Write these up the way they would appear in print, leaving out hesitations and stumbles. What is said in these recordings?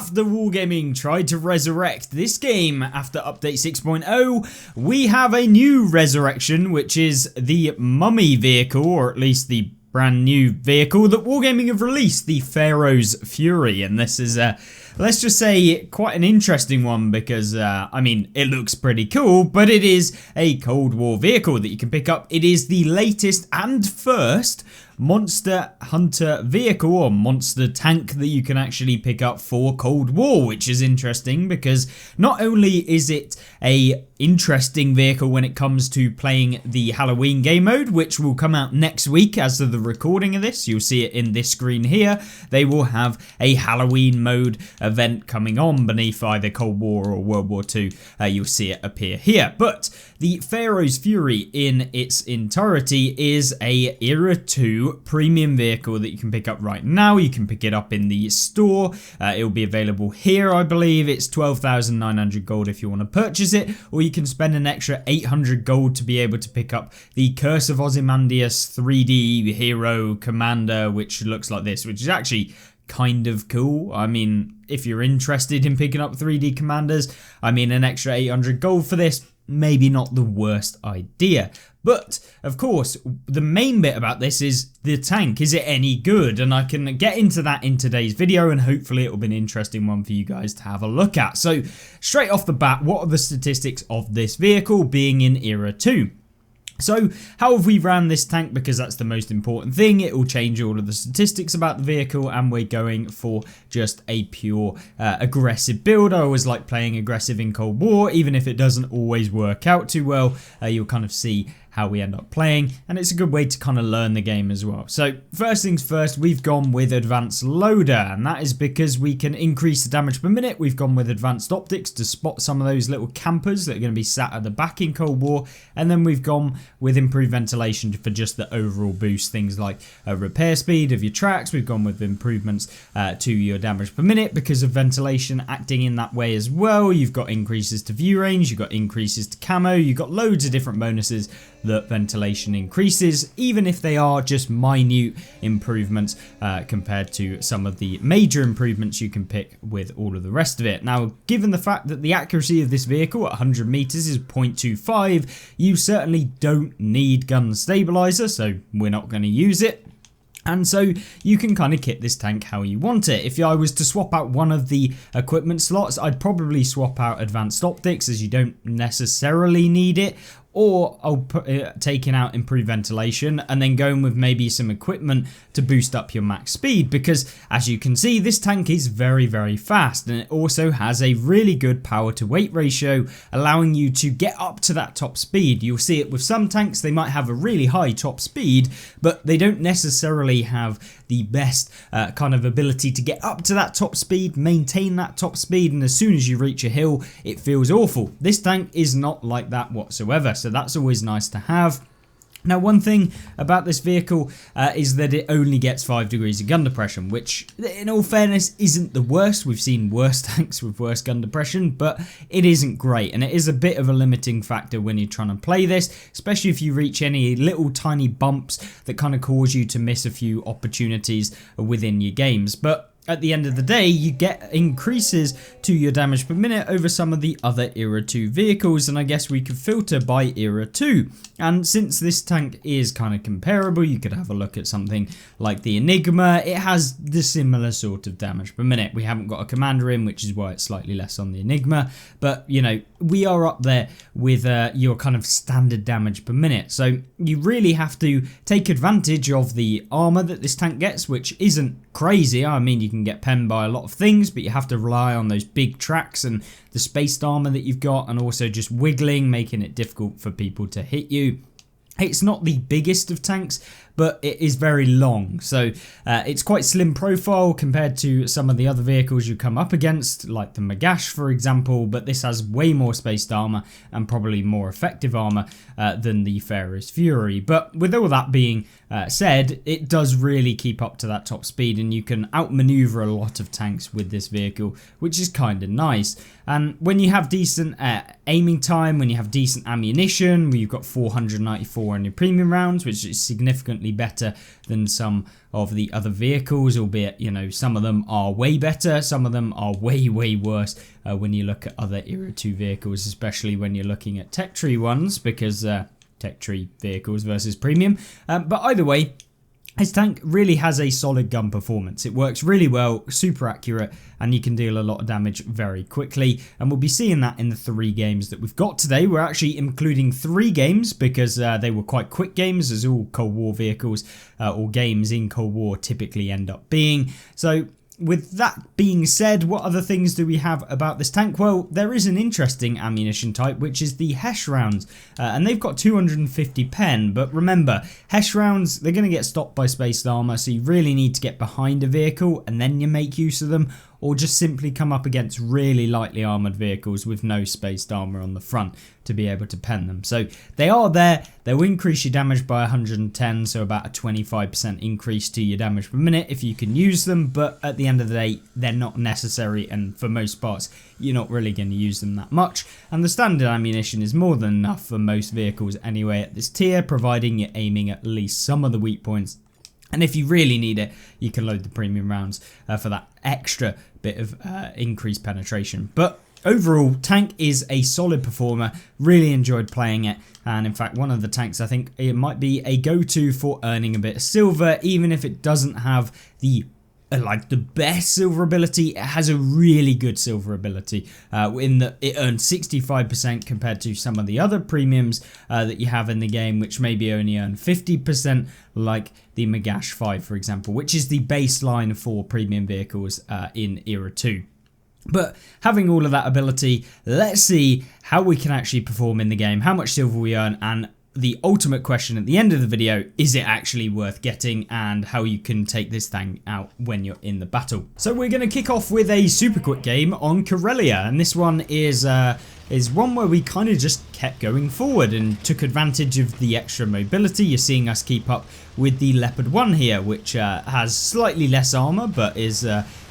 after Wargaming tried to resurrect this game after update 6.0, we have a new resurrection, which is the mummy vehicle, or at least the brand new vehicle that Wargaming have released, the Pharaoh's Fury. And this is, let's just say, quite an interesting one because, I mean, it looks pretty cool, but it is a Cold War vehicle that you can pick up. It is the latest and first monster hunter vehicle or monster tank that you can actually pick up for Cold War, which is interesting because not only is it a interesting vehicle when it comes to playing the Halloween game mode, which will come out next week as of the recording of this. You'll see it in this screen here. They will have a Halloween mode event coming on beneath either Cold War or World War II. You'll see it appear here. But the Pharaoh's Fury in its entirety is a Era 2 premium vehicle that you can pick up right now. You can pick it up in the store. It will be available here, I believe. It's 12,900 gold if you want to purchase it, or you can spend an extra 800 gold to be able to pick up the Curse of Ozymandias 3D Hero Commander, which looks like this, which is actually kind of cool. I mean, if you're interested in picking up 3D commanders, I mean, an extra 800 gold for this, maybe not the worst idea. But, of course, the main bit about this is the tank. Is it any good? And I can get into that in today's video, and hopefully it will be an interesting one for you guys to have a look at. So, straight off the bat, what are the statistics of this vehicle being in Era 2? So, how have we ran this tank? Because that's the most important thing. It will change all of the statistics about the vehicle, and we're going for just a pure aggressive build. I always like playing aggressive in Cold War, even if it doesn't always work out too well. You'll kind of see how we end up playing, and it's a good way to kind of learn the game as well. So first things first, we've gone with advanced loader, and that is because we can increase the damage per minute. We've gone with advanced optics to spot some of those little campers that are going to be sat at the back in Cold War, and then we've gone with improved ventilation for just the overall boost, things like repair speed of your tracks. We've gone with improvements to your damage per minute because of ventilation acting in that way as well. You've got increases to view range, you've got increases to camo, you've got loads of different bonuses that ventilation increases, even if they are just minute improvements compared to some of the major improvements you can pick with all of the rest of it. Now, given the fact that the accuracy of this vehicle at 100 meters is 0.25, you certainly don't need gun stabilizer, so we're not going to use it. And so you can kind of kit this tank how you want it. If I was to swap out one of the equipment slots, I'd probably swap out advanced optics, as you don't necessarily need it. Or I'll put taking out improved ventilation and then going with maybe some equipment to boost up your max speed, because as you can see, this tank is very, very fast, and it also has a really good power to weight ratio, allowing you to get up to that top speed. You'll see it with some tanks. They might have a really high top speed, but they don't necessarily have the best kind of ability to get up to that top speed, maintain that top speed, and as soon as you reach a hill, it feels awful. This tank is not like that whatsoever, so that's always nice to have. Now, one thing about this vehicle is that it only gets 5 degrees of gun depression, which in all fairness isn't the worst. We've seen worse tanks with worse gun depression, but it isn't great, and it is a bit of a limiting factor when you're trying to play this, especially if you reach any little tiny bumps that kind of cause you to miss a few opportunities within your games. But at the end of the day, you get increases to your damage per minute over some of the other Era 2 vehicles, and I guess we could filter by Era 2. And since this tank is kind of comparable, you could have a look at something like the Enigma. It has the similar sort of damage per minute. We haven't got a commander in, which is why it's slightly less on the Enigma, but you know, we are up there with your kind of standard damage per minute. So you really have to take advantage of the armor that this tank gets, which isn't crazy. I mean, you can get penned by a lot of things, but you have to rely on those big tracks and the spaced armor that you've got, and also just wiggling, making it difficult for people to hit you. It's not the biggest of tanks, but it is very long, so it's quite slim profile compared to some of the other vehicles you come up against, like the Magash for example, but this has way more spaced armor and probably more effective armor than the Pharaoh's Fury. But with all that being said, it does really keep up to that top speed, and you can outmaneuver a lot of tanks with this vehicle, which is kind of nice. And when you have decent aiming time, when you have decent ammunition, where you've got 494 on your premium rounds, which is significantly significantly better than some of the other vehicles, albeit, you know, some of them are way better, some of them are way worse when you look at other Era 2 vehicles, especially when you're looking at tech tree ones, because tech tree vehicles versus premium. But either way, this tank really has a solid gun performance. It works really well, super accurate, and you can deal a lot of damage very quickly. And we'll be seeing that in the 3 games that we've got today. We're actually including 3 games because they were quite quick games, as all Cold War vehicles or games in Cold War typically end up being. So with that being said, what other things do we have about this tank? Well, there is an interesting ammunition type, which is the Hesh rounds, and they've got 250 pen, but remember, Hesh rounds, they're going to get stopped by spaced armor, so you really need to get behind a vehicle and then you make use of them, or just simply come up against really lightly armored vehicles with no spaced armor on the front to be able to pen them. So they are there. They'll increase your damage by 110, so about a 25% increase to your damage per minute if you can use them, but at the end of the day, they're not necessary, and for most parts, you're not really going to use them that much. And the standard ammunition is more than enough for most vehicles anyway at this tier, providing you're aiming at least some of the weak points. And if you really need it, you can load the premium rounds for that extra bit of increased penetration. But overall, tank is a solid performer. Really enjoyed playing it. And in fact, one of the tanks, I think it might be a go-to for earning a bit of silver, even if it doesn't have the like the best silver ability. It has a really good silver ability in that it earns 65% compared to some of the other premiums that you have in the game, which maybe only earn 50%, like the Magash 5, for example, which is the baseline for premium vehicles in Era 2. But having all of that ability, let's see how we can actually perform in the game, how much silver we earn, and the ultimate question at the end of the video, is it actually worth getting, and how you can take this thing out when you're in the battle. So we're going to kick off with a super quick game on Kellia, and this one is one where we kind of just kept going forward and took advantage of the extra mobility. You're seeing us keep up with the Leopard 1 here, which has slightly less armor, but is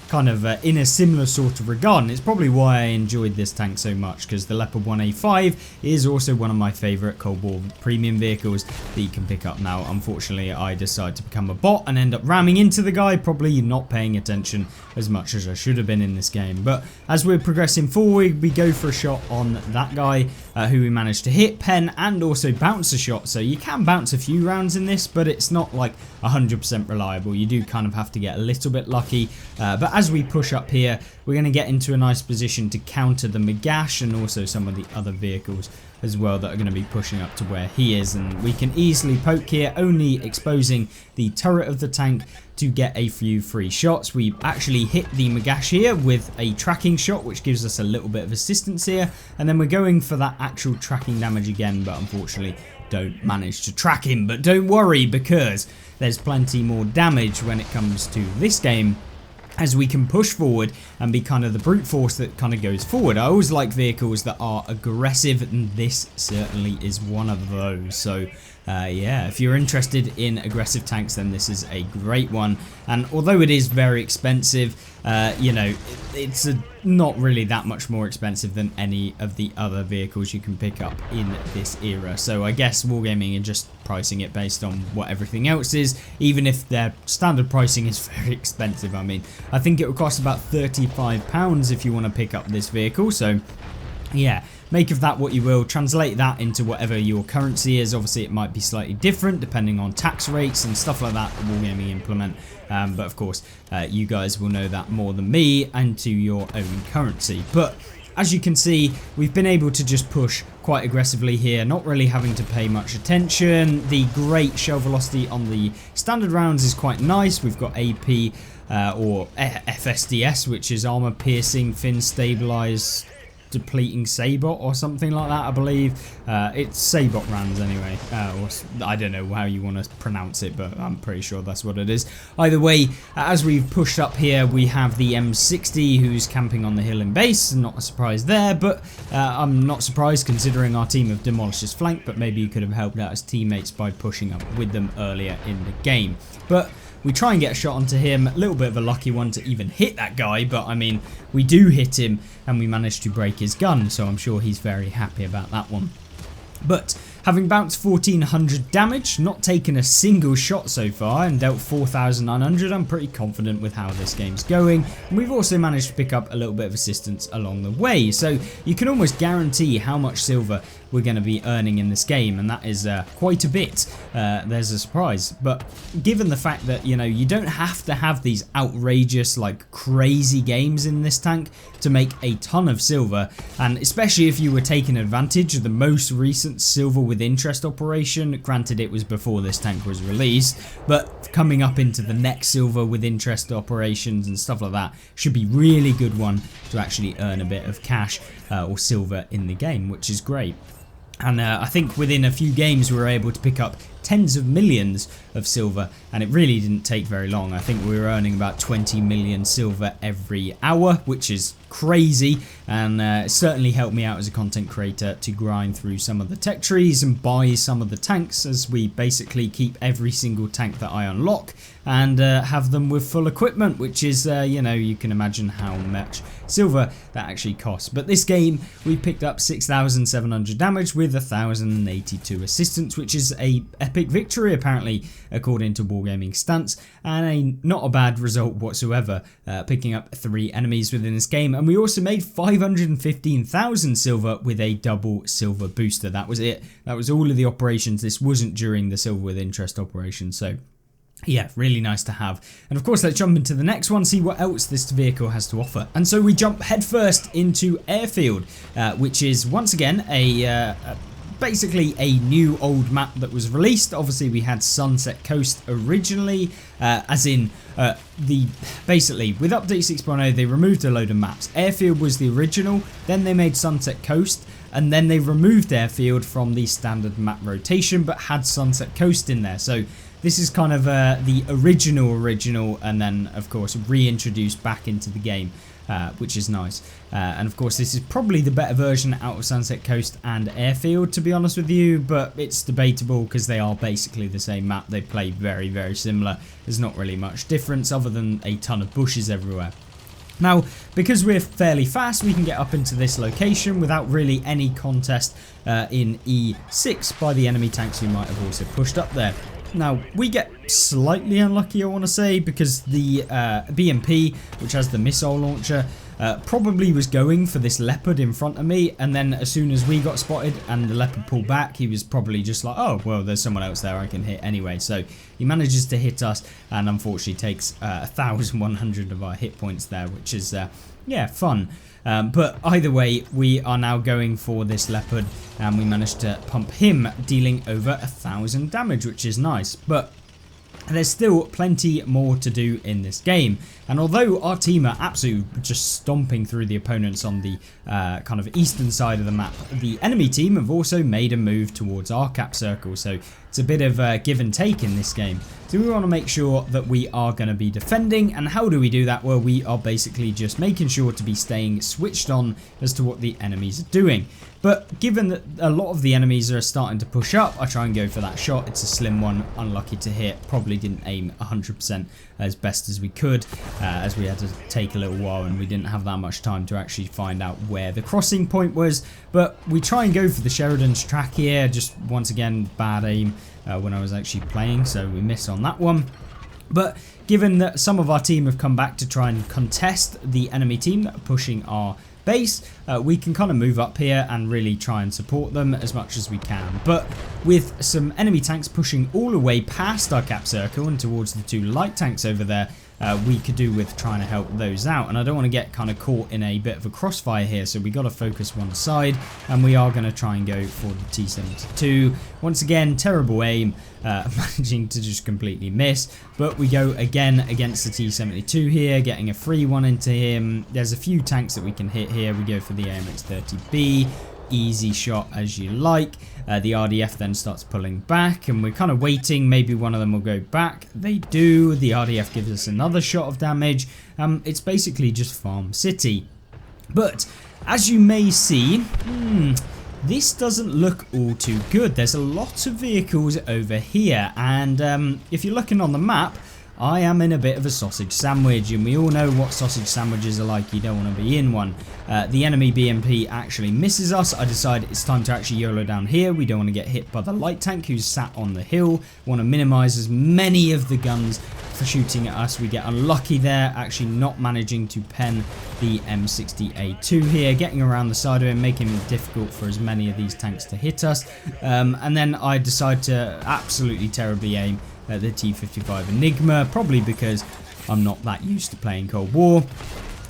kind of in a similar sort of regard, and it's probably why I enjoyed this tank so much, because the Leopard 1A5 is also one of my favourite Cold War premium vehicles that you can pick up now. Unfortunately, I decided to become a bot and end up ramming into the guy, probably not paying attention as much as I should have been in this game. But as we're progressing forward, we go for a shot on that guy who we managed to hit, pen, and also bounce a shot. So you can bounce a few rounds in this, but it's not like 100% reliable. You do kind of have to get a little bit lucky. But as we push up here, we're going to get into a nice position to counter the Magash and also some of the other vehicles as well that are going to be pushing up to where he is, and we can easily poke here, only exposing the turret of the tank to get a few free shots. We actually hit the Magash here with a tracking shot, which gives us a little bit of assistance here, and then we're going for that actual tracking damage again, but unfortunately don't manage to track him. But don't worry, because there's plenty more damage when it comes to this game, as we can push forward and be kind of the brute force that kind of goes forward. I always like vehicles that are aggressive, and this certainly is one of those. So yeah, if you're interested in aggressive tanks, then this is a great one. And although it is very expensive, you know, it's not really that much more expensive than any of the other vehicles you can pick up in this era. So I guess Wargaming are just pricing it based on what everything else is, even if their standard pricing is very expensive. I mean, I think it will cost about £35 if you want to pick up this vehicle. So yeah, make of that what you will. Translate that into whatever your currency is. Obviously, it might be slightly different depending on tax rates and stuff like that Wargaming implement. But of course, you guys will know that more than me, and to your own currency. But as you can see, we've been able to just push quite aggressively here, not really having to pay much attention. The great shell velocity on the standard rounds is quite nice. We've got AP or FSDS, which is armor piercing, fin stabilize, depleting Sabot or something like that, I believe. It's Sabot rounds anyway, or I don't know how you want to pronounce it, but I'm pretty sure that's what it is. Either way, as we've pushed up here, we have the M60 who's camping on the hill in base. Not a surprise there, but I'm not surprised considering our team have demolished his flank, but maybe you could have helped out his teammates by pushing up with them earlier in the game. But we try and get a shot onto him, a little bit of a lucky one to even hit that guy, but I mean, we do hit him and we managed to break his gun, so I'm sure he's very happy about that one. But Having bounced 1400 damage, not taken a single shot so far, and dealt 4900, I'm pretty confident with how this game's going. And we've also managed to pick up a little bit of assistance along the way, so you can almost guarantee how much silver we're going to be earning in this game, and that is quite a bit. There's a surprise, but given the fact that, you know, you don't have to have these outrageous, like, crazy games in this tank to make a ton of silver, and especially if you were taking advantage of the most recent silver with interest operation. Granted, it was before this tank was released, but coming up into the next silver with interest operations and stuff like that should be really good one to actually earn a bit of cash or silver in the game, which is great. And I think within a few games we were able to pick up tens of millions of silver, and it really didn't take very long. I think we were earning about 20 million silver every hour, which is crazy, and it certainly helped me out as a content creator to grind through some of the tech trees and buy some of the tanks, as we basically keep every single tank that I unlock and have them with full equipment, which is, you know, you can imagine how much silver that actually costs. But this game, we picked up 6,700 damage with 1,082 assistance, which is a epic victory apparently, according to Wargaming Stats, and not a bad result whatsoever, picking up 3 enemies within this game. And we also made 515,000 silver with a double silver booster. That was it. That was all of the operations. This wasn't during the silver with interest operation, so yeah, really nice to have. And of course, let's jump into the next one, see what else this vehicle has to offer. And so we jump headfirst into Airfield, which is once again basically a new old map that was released. Obviously, we had Sunset Coast originally, as in basically with update 6.0 they removed a load of maps. Airfield was the original, then they made Sunset Coast, and then they removed Airfield from the standard map rotation but had Sunset Coast in there. So this is kind of the original, and then of course reintroduced back into the game, which is nice. And of course this is probably the better version out of Sunset Coast and Airfield, to be honest with you, but it's debatable because they are basically the same map. They play very, very similar. There's not really much difference other than a ton of bushes everywhere. Now, because we're fairly fast, we can get up into this location without really any contest in E6 by the enemy tanks who might have also pushed up there. Now, we get slightly unlucky, I want to say, because the BMP, which has the missile launcher, probably was going for this leopard in front of me, and then as soon as we got spotted and the leopard pulled back, he was probably just like, oh, well, there's someone else there I can hit anyway. So he manages to hit us and unfortunately takes 1,100 of our hit points there, which is, yeah, fun. But either way, we are now going for this leopard, and we managed to pump him, dealing over 1,000 damage, which is nice. But there's still plenty more to do in this game, and although our team are absolutely just stomping through the opponents on the kind of eastern side of the map, the enemy team have also made a move towards our cap circle, so it's a bit of give and take in this game. So we want to make sure that we are going to be defending, and how do we do that? Well, we are basically just making sure to be staying switched on as to what the enemies are doing. But given that a lot of the enemies are starting to push up, I try and go for that shot. It's a slim one, unlucky to hit. Probably didn't aim 100% as best as we could, as we had to take a little while and we didn't have that much time to actually find out where the crossing point was. But we try and go for the Sheridan's track here. Just once again, bad aim when I was actually playing, so we miss on that one. But given that some of our team have come back to try and contest the enemy team that are pushing our base, we can kind of move up here and really try and support them as much as we can. But with some enemy tanks pushing all the way past our cap circle and towards the 2 light tanks over there, we could do with trying to help those out. And I don't want to get kind of caught in a bit of a crossfire here, so we got to focus one side, and we are going to try and go for the T-72. Once again, terrible aim, managing to just completely miss, but we go again against the T-72 here, getting a free one into him. There's a few tanks that we can hit here. We go for the AMX-30B, easy shot as you like. The RDF then starts pulling back, and we're kind of waiting. Maybe one of them will go back. They do. The RDF gives us another shot of damage. It's basically just Farm City. But as you may see, this doesn't look all too good. There's a lot of vehicles over here, and if you're looking on the map, I am in a bit of a sausage sandwich, and we all know what sausage sandwiches are like. You don't want to be in one. The enemy BMP actually misses us. I decide it's time to actually YOLO down here. We don't want to get hit by the light tank who's sat on the hill. Want to minimize as many of the guns for shooting at us. We get unlucky there, actually not managing to pen the M60A2 here, getting around the side of him, making it difficult for as many of these tanks to hit us. And then I decide to absolutely terribly aim at the T-55 Enigma, probably because I'm not that used to playing Cold War.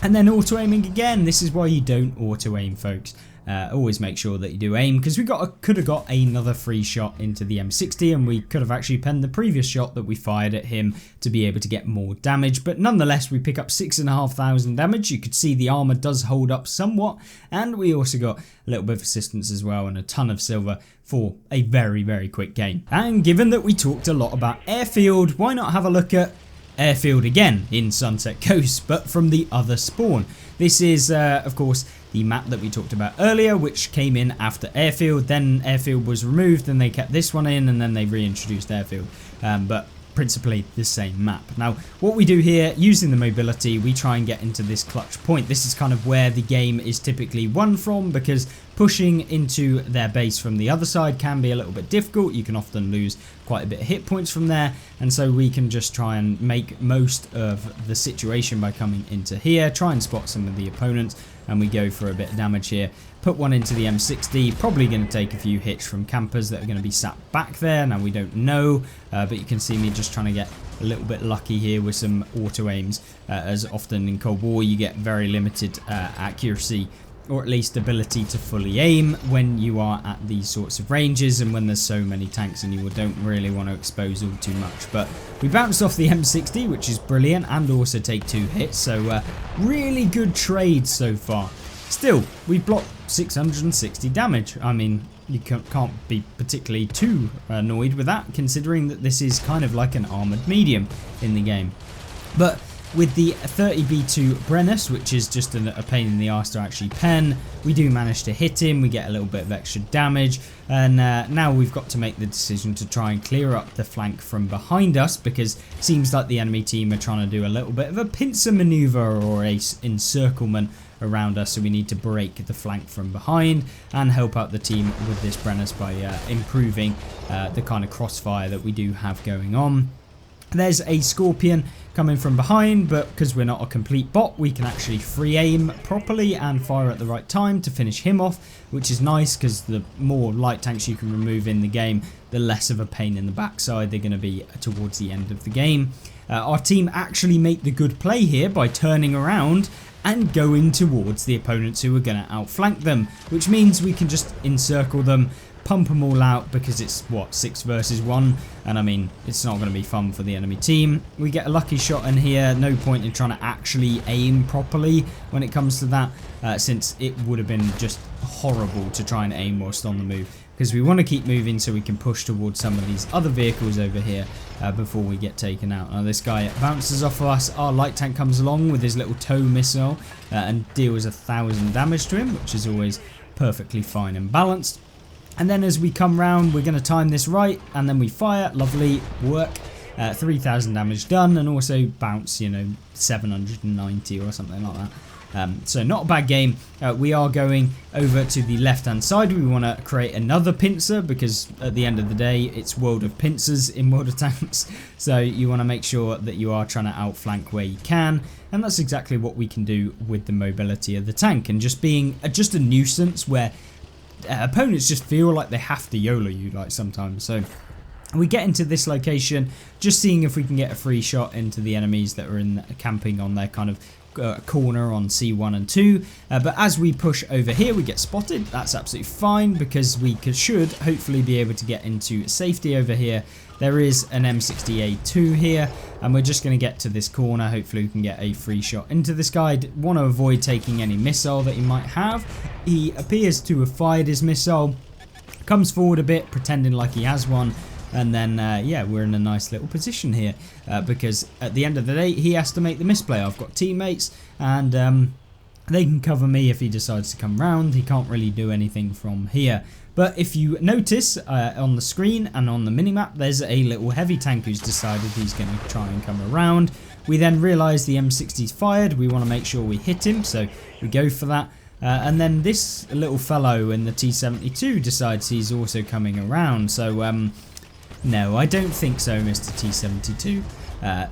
And then auto-aiming again. This is why you don't auto-aim, folks. Always make sure that you do aim, because we could have got another free shot into the M60, and we could have actually penned the previous shot that we fired at him to be able to get more damage. But nonetheless, we pick up 6,500 damage. You could see the armor does hold up somewhat, and we also got a little bit of assistance as well and a ton of silver for a very, very quick game. And given that we talked a lot about Airfield, why not have a look at Airfield again in Sunset Coast, but from the other spawn. This is, of course, the map that we talked about earlier, which came in after Airfield. Then Airfield was removed, and they kept this one in, and then they reintroduced Airfield. But principally the same map. Now, what we do here, using the mobility, we try and get into this clutch point. This is kind of where the game is typically won from, because pushing into their base from the other side can be a little bit difficult. You can often lose quite a bit of hit points from there, and so we can just try and make most of the situation by coming into here, try and spot some of the opponents, and we go for a bit of damage here. Put one into the M60, probably going to take a few hits from campers that are going to be sat back there. Now, we don't know, but you can see me just trying to get a little bit lucky here with some auto aims. As often in Cold War, you get very limited accuracy, or at least ability to fully aim when you are at these sorts of ranges, and when there's so many tanks and you don't really want to expose all too much. But we bounced off the M60, which is brilliant, and also take 2 hits, so really good trade so far. Still, we blocked 660 damage. I mean, you can't be particularly too annoyed with that, considering that this is kind of like an armoured medium in the game. But with the 30B2 Brennus, which is just a pain in the arse to actually pen, we do manage to hit him. We get a little bit of extra damage, and now we've got to make the decision to try and clear up the flank from behind us, because it seems like the enemy team are trying to do a little bit of a pincer maneuver or a encirclement around us, so we need to break the flank from behind and help out the team with this Brennus by improving the kind of crossfire that we do have going on. There's a Scorpion coming from behind, but because we're not a complete bot, we can actually free aim properly and fire at the right time to finish him off, which is nice, because the more light tanks you can remove in the game, the less of a pain in the backside they're going to be towards the end of the game. Our team actually make the good play here by turning around and going towards the opponents who are going to outflank them, which means we can just encircle them, pump them all out, because it's what, 6 versus 1, and I mean, it's not going to be fun for the enemy team. We get a lucky shot in here. No point in trying to actually aim properly when it comes to that, since it would have been just horrible to try and aim whilst on the move, because we want to keep moving so we can push towards some of these other vehicles over here before we get taken out. Now, this guy bounces off of us. Our light tank comes along with his little tow missile and deals 1,000 damage to him, which is always perfectly fine and balanced. And then as we come round, we're going to time this right, and then we fire. Lovely work. 3,000 damage done, and also bounce, 790 or something like that. So not a bad game. We are going over to the left hand side. We want to create another pincer, because at the end of the day it's World of Pincers in World of Tanks, so you want to make sure that you are trying to outflank where you can, and that's exactly what we can do with the mobility of the tank, and just being just a nuisance where opponents just feel like they have to YOLO you like sometimes. So we get into this location, just seeing if we can get a free shot into the enemies that are in camping on their kind of corner on C1 and 2, but as we push over here we get spotted. That's absolutely fine, because we should hopefully be able to get into safety over here. There is an M60A2 here, and we're just going to get to this corner. Hopefully we can get a free shot into this guy. Want to avoid taking any missile that he might have. He appears to have fired his missile, comes forward a bit pretending like he has one, and then yeah, we're in a nice little position here, because at the end of the day he has to make the misplay. I've got teammates, and They can cover me if he decides to come round. He can't really do anything from here. But if you notice on the screen and on the minimap, there's a little heavy tank who's decided he's going to try and come around. We then realise the M60's fired. We want to make sure we hit him, so we go for that. And then this little fellow in the T-72 decides he's also coming around. So no, I don't think so, Mr. T-72.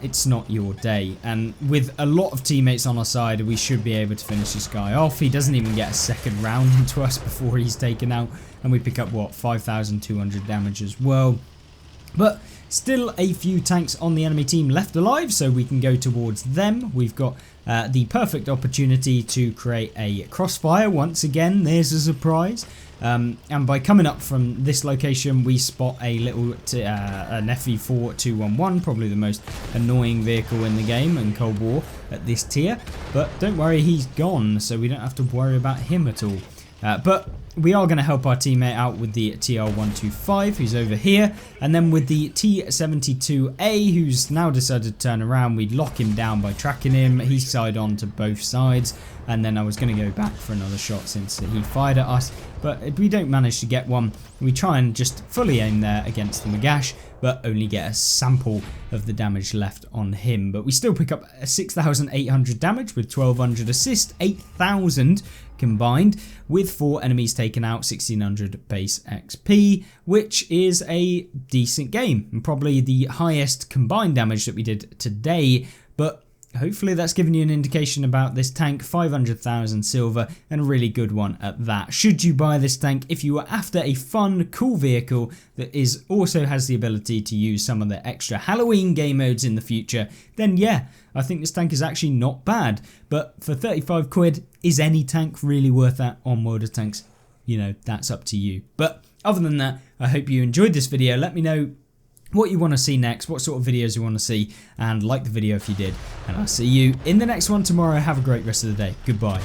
It's not your day, and with a lot of teammates on our side, we should be able to finish this guy off. He doesn't even get a second round into us before he's taken out, and we pick up, what, 5,200 damage as well. But still a few tanks on the enemy team left alive, so we can go towards them. We've got the perfect opportunity to create a crossfire once again. There's a surprise. And by coming up from this location, we spot a little an FV4-211, probably the most annoying vehicle in the game in Cold War at this tier. But don't worry, he's gone, so we don't have to worry about him at all. But we are going to help our teammate out with the TR-125, who's over here, and then with the T-72A, who's now decided to turn around. We lock him down by tracking him. He's side on to both sides, and then I was going to go back for another shot since he fired at us, but if we don't manage to get one, we try and just fully aim there against the Magash, but only get a sample of the damage left on him. But we still pick up 6,800 damage with 1,200 assist, 8,000 combined, with 4 enemies taken out, 1,600 base XP, which is a decent game, and probably the highest combined damage that we did today. But hopefully that's given you an indication about this tank. 500,000 silver, and a really good one at that. Should you buy this tank if you are after a fun, cool vehicle that also has the ability to use some of the extra Halloween game modes in the future, then yeah, I think this tank is actually not bad. But for 35 quid, is any tank really worth that on World of Tanks? You know, that's up to you. But other than that, I hope you enjoyed this video. Let me know what you want to see next, what sort of videos you want to see, and like the video if you did. And I'll see you in the next one tomorrow. Have a great rest of the day. Goodbye.